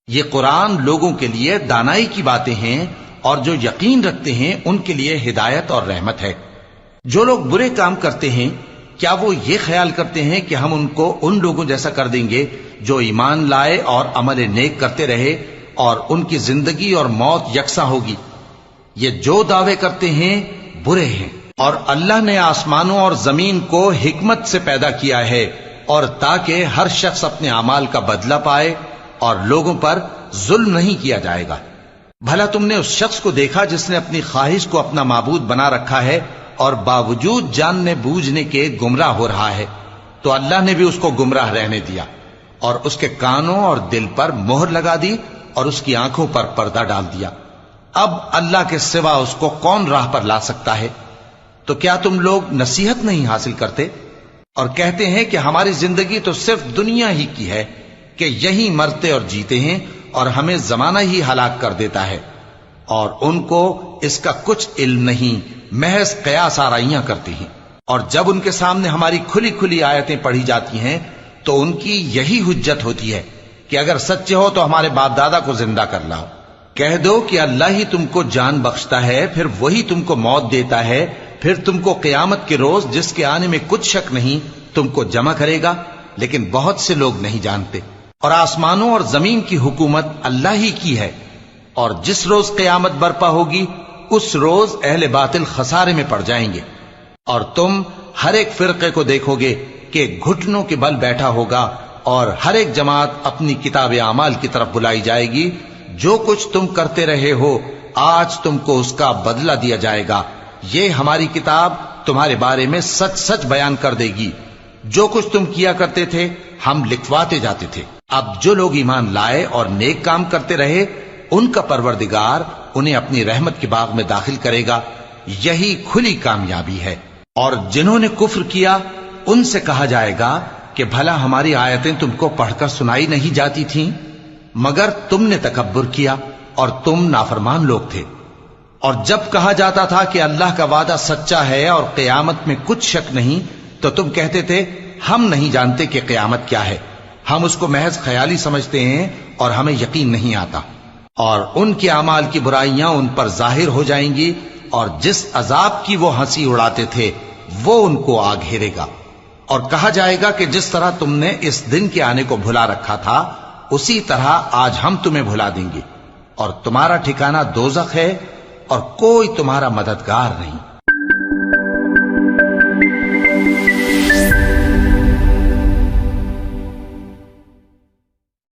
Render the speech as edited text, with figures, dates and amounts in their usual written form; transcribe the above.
یہ قرآن لوگوں کے لیے دانائی کی باتیں ہیں اور جو یقین رکھتے ہیں ان کے لیے ہدایت اور رحمت ہے۔ جو لوگ برے کام کرتے ہیں کیا وہ یہ خیال کرتے ہیں کہ ہم ان کو ان لوگوں جیسا کر دیں گے جو ایمان لائے اور عمل نیک کرتے رہے اور ان کی زندگی اور موت یکساں ہوگی؟ یہ جو دعوے کرتے ہیں برے ہیں۔ اور اللہ نے آسمانوں اور زمین کو حکمت سے پیدا کیا ہے اور تاکہ ہر شخص اپنے اعمال کا بدلہ پائے اور لوگوں پر ظلم نہیں کیا جائے گا۔ بھلا تم نے اس شخص کو دیکھا جس نے اپنی خواہش کو اپنا معبود بنا رکھا ہے اور باوجود جاننے بوجھنے کے گمراہ ہو رہا ہے؟ تو اللہ نے بھی اس کو گمراہ رہنے دیا اور اس کے کانوں اور دل پر مہر لگا دی اور اس کی آنکھوں پر پردہ ڈال دیا۔ اب اللہ کے سوا اس کو کون راہ پر لا سکتا ہے؟ تو کیا تم لوگ نصیحت نہیں حاصل کرتے اور کہتے ہیں کہ ہماری زندگی تو صرف دنیا ہی کی ہے کہ یہی مرتے اور جیتے ہیں اور ہمیں زمانہ ہی ہلاک کر دیتا ہے، اور ان کو اس کا کچھ علم نہیں، محض قیاس آرائیاں کرتے ہیں۔ اور جب ان کے سامنے ہماری کھلی کھلی آیتیں پڑھی جاتی ہیں تو ان کی یہی حجت ہوتی ہے کہ اگر سچے ہو تو ہمارے باپ دادا کو زندہ کر لاؤ۔ کہہ دو کہ اللہ ہی تم کو جان بخشتا ہے، پھر وہی تم کو موت دیتا ہے، پھر تم کو قیامت کے روز جس کے آنے میں کچھ شک نہیں تم کو جمع کرے گا، لیکن بہت سے لوگ نہیں جانتے۔ اور آسمانوں اور زمین کی حکومت اللہ ہی کی ہے، اور جس روز قیامت برپا ہوگی اس روز اہل باطل خسارے میں پڑ جائیں گے۔ اور تم ہر ایک فرقے کو دیکھو گے کہ گھٹنوں کے بل بیٹھا ہوگا اور ہر ایک جماعت اپنی کتاب اعمال کی طرف بلائی جائے گی۔ جو کچھ تم کرتے رہے ہو آج تم کو اس کا بدلہ دیا جائے گا، یہ ہماری کتاب تمہارے بارے میں سچ سچ بیان کر دے گی۔ جو کچھ تم کیا کرتے تھے ہم لکھواتے جاتے تھے۔ اب جو لوگ ایمان لائے اور نیک کام کرتے رہے ان کا پروردگار انہیں اپنی رحمت کے باغ میں داخل کرے گا، یہی کھلی کامیابی ہے۔ اور جنہوں نے کفر کیا ان سے کہا جائے گا کہ بھلا ہماری آیتیں تم کو پڑھ کر سنائی نہیں جاتی تھیں؟ مگر تم نے تکبر کیا اور تم نافرمان لوگ تھے۔ اور جب کہا جاتا تھا کہ اللہ کا وعدہ سچا ہے اور قیامت میں کچھ شک نہیں تو تم کہتے تھے ہم نہیں جانتے کہ قیامت کیا ہے، ہم اس کو محض خیالی سمجھتے ہیں اور ہمیں یقین نہیں آتا۔ اور ان کے اعمال کی برائیاں ان پر ظاہر ہو جائیں گی، اور جس عذاب کی وہ ہنسی اڑاتے تھے وہ ان کو آ گھیرے گا۔ اور کہا جائے گا کہ جس طرح تم نے اس دن کے آنے کو بھلا رکھا تھا اسی طرح آج ہم تمہیں بھلا دیں گے، اور تمہارا ٹھکانہ دوزخ ہے اور کوئی تمہارا مددگار نہیں۔